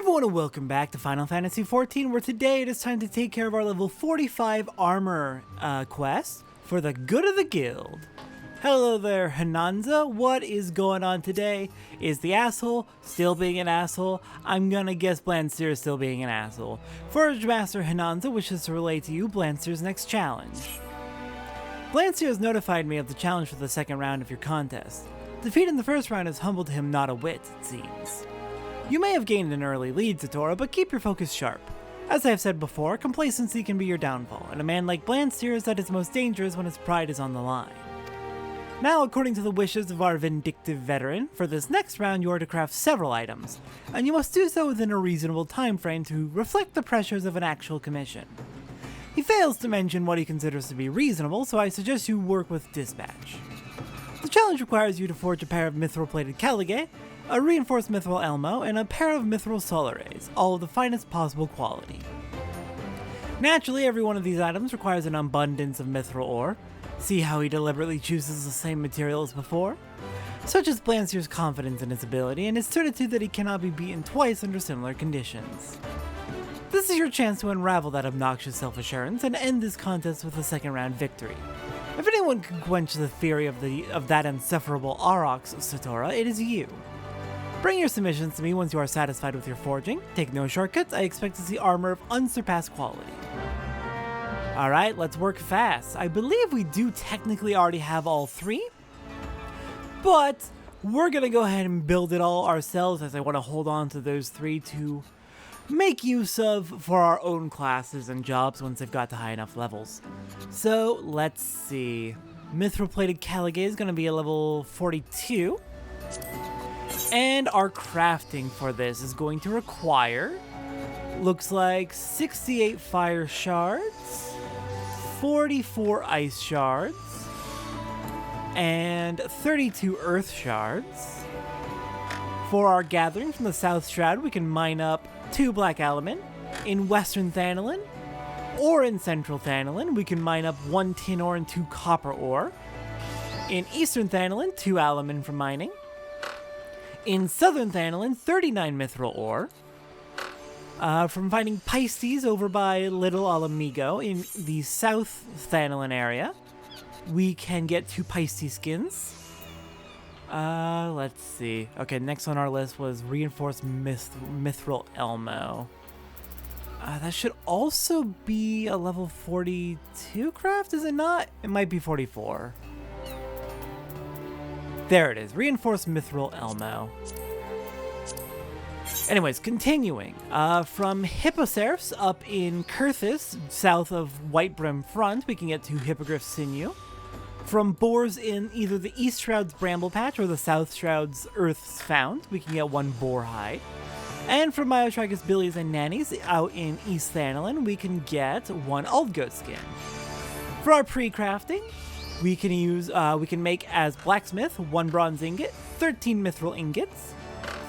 everyone and welcome back to Final Fantasy XIV, where today it is time to take care of our level 45 armor quest for the good of the guild. Hello there, Hananza. What is going on today? Is the asshole still being an asshole? I'm gonna guess Blanstyr is still being an asshole. Forge Master Hananza wishes to relay to you Blastyr's next challenge. Blanstyr has notified me of the challenge for the second round of your contest. Defeat in the first round has humbled him not a whit, it seems. You may have gained an early lead, Satora, but keep your focus sharp. As I have said before, complacency can be your downfall, and a man like Blanstyr is at his most dangerous when his pride is on the line. Now, according to the wishes of our vindictive veteran, for this next round you are to craft several items, and you must do so within a reasonable time frame to reflect the pressures of an actual commission. He fails to mention what he considers to be reasonable, so I suggest you work with dispatch. The challenge requires you to forge a pair of mithril-plated Caligay, a reinforced mithril Elmo, and a pair of mithril Solares, all of the finest possible quality. Naturally, every one of these items requires an abundance of mithril ore. See how he deliberately chooses the same material as before? Such is Blastyr's confidence in his ability, and his certitude that he cannot be beaten twice under similar conditions. This is your chance to unravel that obnoxious self-assurance and end this contest with a second round victory. If anyone can quench the fury of that insufferable Aurochs, Satora, it is you. Bring your submissions to me once you are satisfied with your forging. Take no shortcuts, I expect to see armor of unsurpassed quality. Alright, let's work fast. I believe we do technically already have all three, but we're gonna go ahead and build it all ourselves, as I want to hold on to those three to make use of for our own classes and jobs once they've got to high enough levels. So let's see. Mithril-plated Caligay is gonna be a level 42. And our crafting for this is going to require, looks like 68 fire shards, 44 ice shards, and 32 earth shards. For our gathering from the South Shroud, we can mine up 2 black element. In Western Thanalin, or in Central Thanalin, we can mine up 1 tin ore and 2 copper ore. In Eastern Thanalin, 2 aluminium for mining. In Southern Thanalin, 39 mithril ore. From finding Pisces over by Little Alamigo in the South Thanalin area, we can get 2 Pisces skins. Let's see. Okay, next on our list was reinforced mithril Elmo. That should also be a level 42 craft, is it not? It might be 44. There it is, reinforced mithril Elmo. Anyways, continuing. From Hippocerphs up in Kurthis, south of Whitebrim Front, we can get 2 Hippogriff Sinew. From boars in either the East Shroud's Bramble Patch or the South Shroud's Earth's Found, we can get 1 boar hide. And from Myotragus Billies and Nannies out in East Thanalin, we can get 1 Aldgoat skin. For our pre-crafting, we can make as blacksmith 1 bronze ingot, 13 mithril ingots,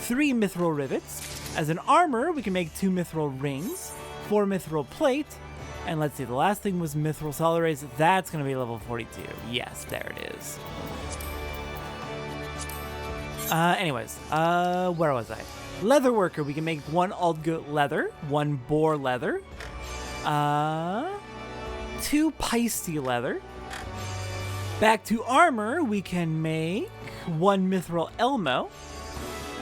3 mithril rivets. As an armor, we can make 2 mithril rings, 4 mithril plate, and let's see, the last thing was mithril solares. That's going to be level 42. Yes, there it is. Anyways, where was I? Leather worker, we can make 1 Aldgoat leather, 1 boar leather, 2 Pisces leather. Back to armor, we can make 1 mithril Elmo,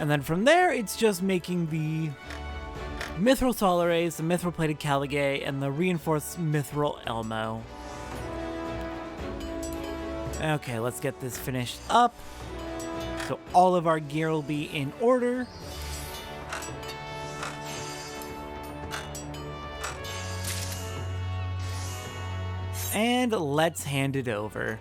and then from there, it's just making the mithril Solares, the mithril plated Caligay, and the reinforced mithril Elmo. Okay, let's get this finished up. So all of our gear will be in order. And let's hand it over.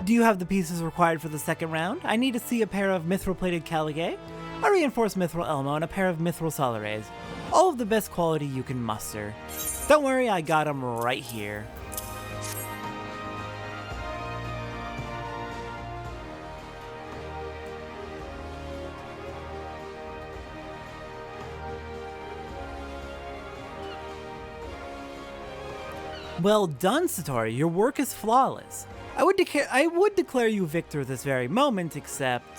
Do you have the pieces required for the second round? I need to see a pair of mithril-plated Caligay, a reinforced mithril Elmo, and a pair of mithril Solares. All of the best quality you can muster. Don't worry, I got them right here. Well done, Satori. Your work is flawless. I would declare you victor this very moment, except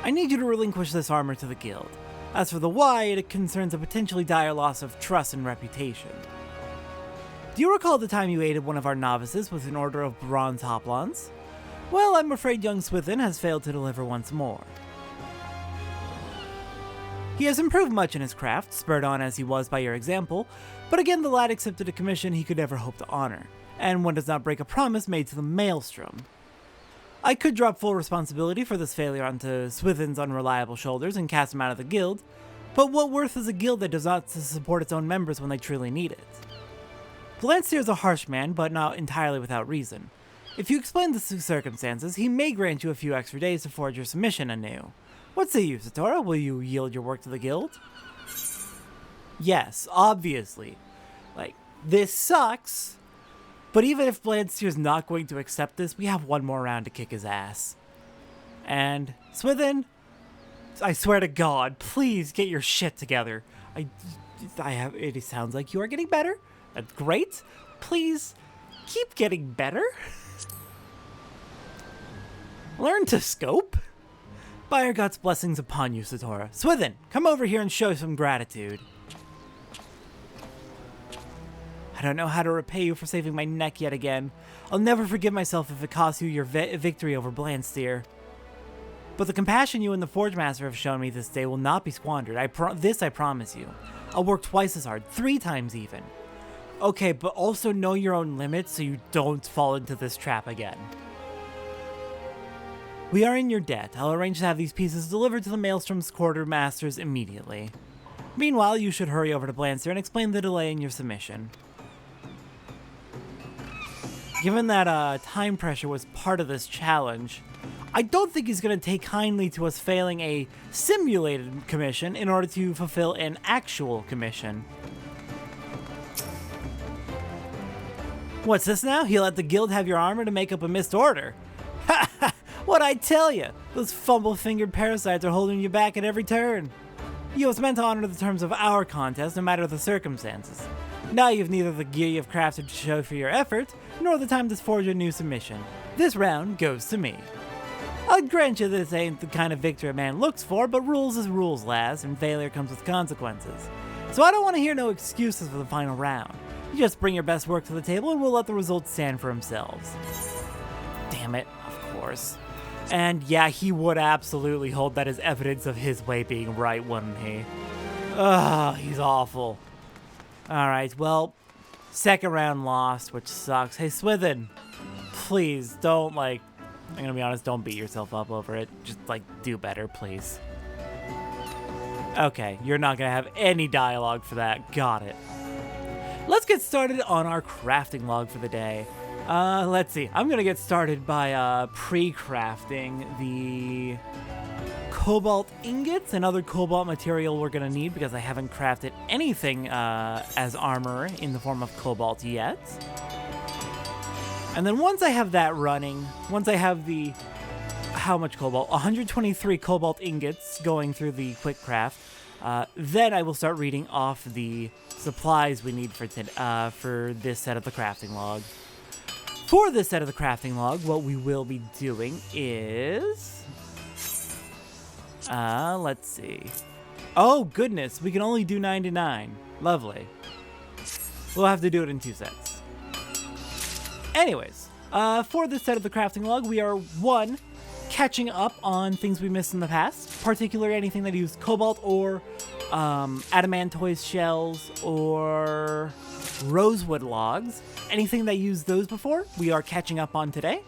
I need you to relinquish this armor to the guild. As for the why, it concerns a potentially dire loss of trust and reputation. Do you recall the time you aided one of our novices with an order of bronze hoplons? Well, I'm afraid young Swithin has failed to deliver once more. He has improved much in his craft, spurred on as he was by your example, but again the lad accepted a commission he could never hope to honor, and one does not break a promise made to the maelstrom. I could drop full responsibility for this failure onto Swithin's unreliable shoulders and cast him out of the guild, but what worth is a guild that does not support its own members when they truly need it? Blanstyr is a harsh man, but not entirely without reason. If you explain the circumstances, he may grant you a few extra days to forge your submission anew. What say you, Satora? Will you yield your work to the guild? Yes, obviously. Like, this sucks, but even if Blanstyr is not going to accept this, we have one more round to kick his ass. And, Swithin, I swear to God, please get your shit together. It sounds like you are getting better. That's great. Please, keep getting better. Learn to scope. By God's blessings upon you, Satora. Swithin, come over here and show some gratitude. I don't know how to repay you for saving my neck yet again. I'll never forgive myself if it costs you your victory over Blanstyr. But the compassion you and the Forge Master have shown me this day will not be squandered. I promise you. I'll work twice as hard, 3 times even. Okay, but also know your own limits so you don't fall into this trap again. We are in your debt. I'll arrange to have these pieces delivered to the Maelstrom's quartermasters immediately. Meanwhile, you should hurry over to Blanstyr and explain the delay in your submission. Given that time pressure was part of this challenge, I don't think he's going to take kindly to us failing a simulated commission in order to fulfill an actual commission. What's this now? He'll let the guild have your armor to make up a missed order. Ha ha! What'd I tell you? Those fumble-fingered parasites are holding you back at every turn. You was meant to honor the terms of our contest, no matter the circumstances. Now you've neither the gear you've crafted to show for your effort, nor the time to forge a new submission. This round goes to me. I'll grant you this ain't the kind of victory a man looks for, but rules is rules, lass, and failure comes with consequences. So I don't want to hear no excuses for the final round. You just bring your best work to the table and we'll let the results stand for themselves. Damn it, of course. And yeah, he would absolutely hold that as evidence of his way being right, wouldn't he? Ugh, he's awful. Alright, well, second round lost, which sucks. Hey, Swithin, please don't, I'm gonna be honest, don't beat yourself up over it. Just, do better, please. Okay, you're not gonna have any dialogue for that. Got it. Let's get started on our crafting log for the day. Let's see. I'm gonna get started by pre-crafting the cobalt ingots and other cobalt material we're gonna need because I haven't crafted anything as armor in the form of cobalt yet. And then once I have that running, once I have the how much cobalt? 123 cobalt ingots going through the quick craft. Then I will start reading off the supplies we need for this set of the crafting log. For this set of the crafting log, what we will be doing is... let's see. Oh, goodness, we can only do 99. Lovely. We'll have to do it in 2 sets. Anyways, for this set of the crafting log, we are, 1, catching up on things we missed in the past, particularly anything that used cobalt or adamantoise shells or rosewood logs. Anything that used those before, we are catching up on today.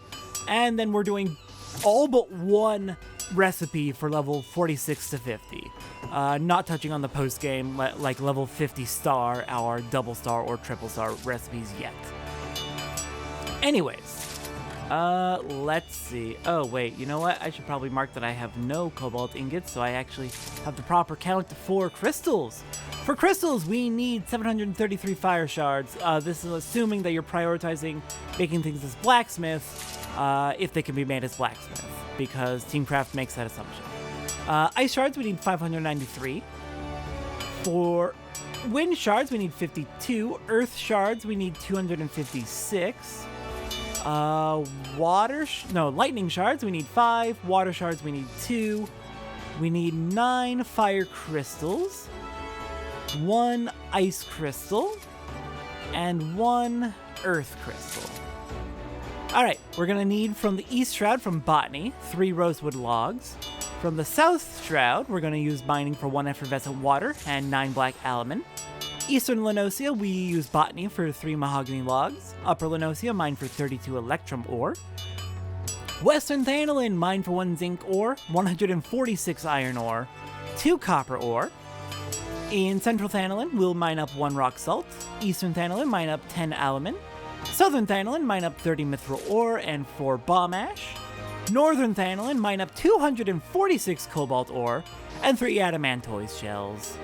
And then we're doing all but 1 recipe for level 46 to 50. Not touching on the post-game, like level 50 star, our double star or triple star recipes yet. Anyways, let's see. Oh, wait, you know what? I should probably mark that I have no cobalt ingots, so I actually have the proper count for crystals. For crystals, we need 733 fire shards. This is assuming that you're prioritizing making things as blacksmith, if they can be made as blacksmith, because Teamcraft makes that assumption. Ice shards, we need 593. For wind shards, we need 52. Earth shards, we need 256. Lightning shards, we need 5. Water shards, we need 2. We need 9 fire crystals, 1 ice crystal, and 1 earth crystal. Alright, we're gonna need from the East Shroud from Botany, 3 rosewood logs. From the South Shroud, we're gonna use mining for 1 effervescent water and 9 black alumine. Eastern Lenosia, we use Botany for 3 mahogany logs. Upper Lenosia, mine for 32 electrum ore. Western Thanalin, mine for 1 zinc ore, 146 iron ore, 2 copper ore. In Central Thanalin, we'll mine up 1 rock salt. Eastern Thanalin, mine up 10 alumine. Southern Thanalin, mine up 30 mithril ore and 4 bomb ash. Northern Thanalin, mine up 246 cobalt ore and 3 adamantoise shells.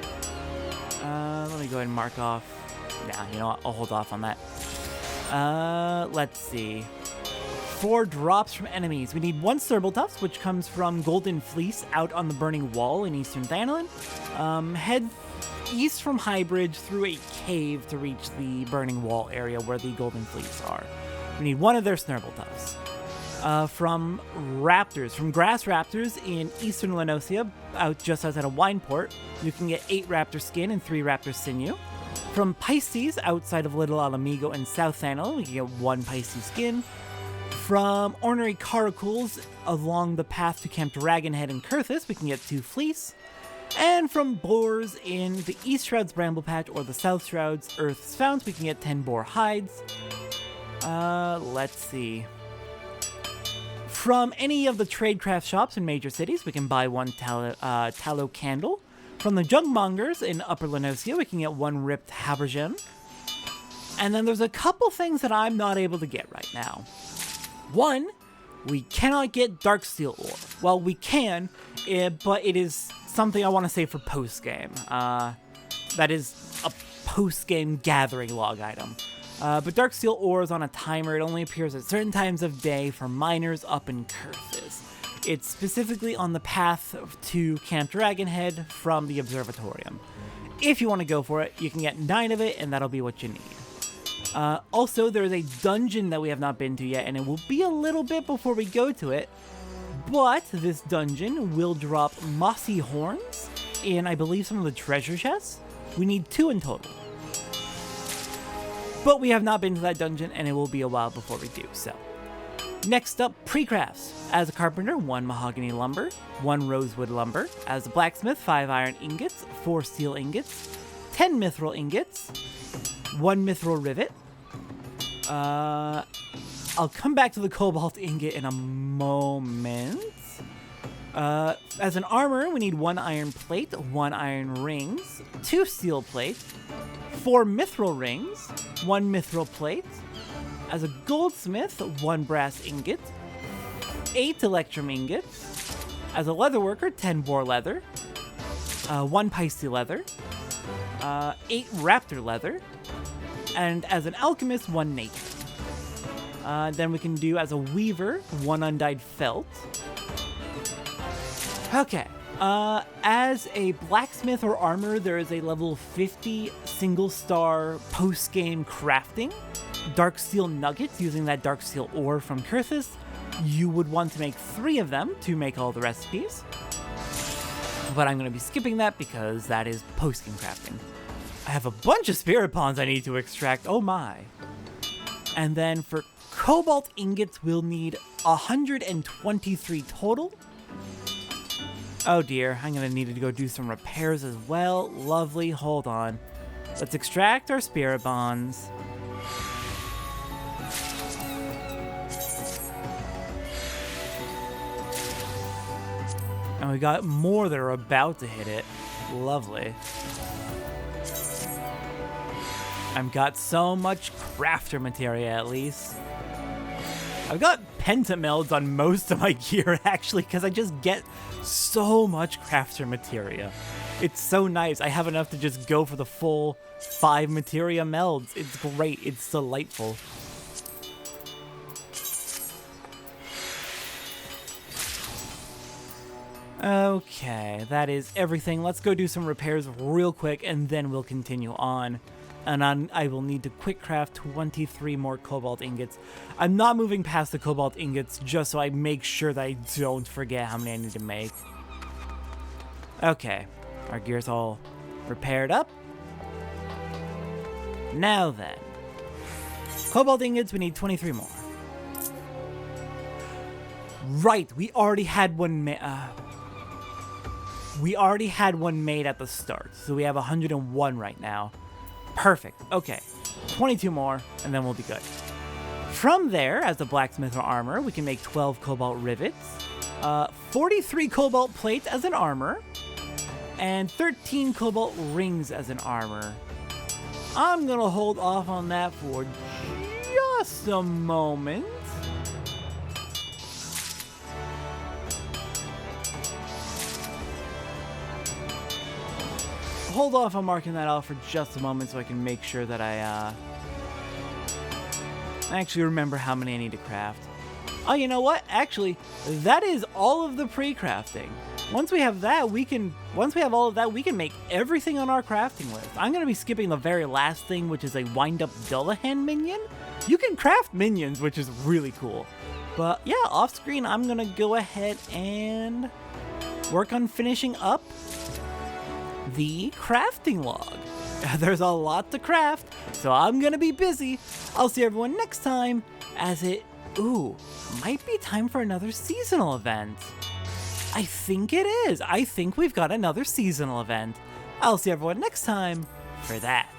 Let me go ahead and mark off. Nah, you know what? I'll hold off on that. Let's see. 4 drops from enemies. We need 1 Serbaltuffs, which comes from Golden Fleece out on the Burning Wall in Eastern Thanalin. Head east from Highbridge through a cave to reach the Burning Wall area where the Golden Fleece are. We need 1 of their Snurbaltuffs. From raptors, from grass raptors in Eastern Lenosia, out just outside of Wineport, you can get 8 raptor skin and 3 raptor sinew. From Pisces, outside of Little Alamigo and South Thanalin, we can get 1 Pisces skin. From Ornery Caracools along the path to Camp Dragonhead and Kurthis, we can get 2 fleece. And from boars in the East Shroud's Bramble Patch or the South Shroud's Earth's Founts, we can get 10 boar hides. Let's see. From any of the tradecraft shops in major cities, we can buy 1 tallow candle. From the Jungmongers in Upper Lenosia, we can get 1 ripped habergeon. And then there's a couple things that I'm not able to get right now. 1, we cannot get Darksteel ore. Well, we can, but it is something I want to save for post-game. That is a post-game gathering log item. But Darksteel ore is on a timer. It only appears at certain times of day for miners up in Kurthis. It's specifically on the path to Camp Dragonhead from the Observatorium. If you want to go for it, you can get 9 of it, and that'll be what you need. Also, there's a dungeon that we have not been to yet, and it will be a little bit before we go to it. But this dungeon will drop mossy horns in, I believe, some of the treasure chests. We need 2 in total. But we have not been to that dungeon, and it will be a while before we do, so. Next up, pre-crafts. As a carpenter, 1 mahogany lumber, 1 rosewood lumber. As a blacksmith, 5 iron ingots, 4 steel ingots, 10 mithril ingots, 1 mithril rivet. I'll come back to the cobalt ingot in a moment. As an armor, we need 1 iron plate, 1 iron rings, 2 steel plates, 4 mithril rings, 1 mithril plate. As a goldsmith, 1 brass ingot, 8 electrum ingots. As a leatherworker, 10 boar leather, 1 Pisces leather, 8 raptor leather, and as an alchemist, 1 nature. Then we can do as a weaver, 1 undyed felt. Okay. As a blacksmith or armorer, there is a level 50 single star post-game crafting. Dark steel nuggets using that dark steel ore from Kurthis. You would want to make 3 of them to make all the recipes. But I'm going to be skipping that because that is post-game crafting. I have a bunch of spirit pawns I need to extract. Oh my. And then for cobalt ingots, we'll need 123 total. Oh dear, I'm gonna need to go do some repairs as well. Lovely, hold on. Let's extract our spirit bonds. And we got more that are about to hit it. Lovely. I've got so much crafter materia at least. I've got pentamelds on most of my gear actually because I just get so much crafter materia. It's so nice. I have enough to just go for the full 5 materia melds. It's great. It's delightful. Okay, that is everything. Let's go do some repairs real quick and then we'll continue on. And I will need to quick craft 23 more cobalt ingots. I'm not moving past the cobalt ingots just so I make sure that I don't forget how many I need to make. Okay, our gear's all repaired up. Now then, cobalt ingots, we need 23 more. Right, we already had one made at the start, so we have 101 right now. Perfect. Okay, 22 more, and then we'll be good. From there, as a blacksmith or armor, we can make 12 cobalt rivets, 43 cobalt plates as an armor, and 13 cobalt rings as an armor. I'm gonna hold off on that for just a moment. Hold off on marking that off for just a moment so I can make sure that I actually remember how many I need to craft. Oh, you know what? Actually, that is all of the pre-crafting. Once we have all of that, we can make everything on our crafting list. I'm going to be skipping the very last thing, which is a wind-up Dullahan minion. You can craft minions, which is really cool. But yeah, off screen, I'm going to go ahead and work on finishing up the crafting log. There's a lot to craft, so I'm gonna be busy. I'll see everyone next time as it, might be time for another seasonal event. I think it is. I think we've got another seasonal event. I'll see everyone next time for that.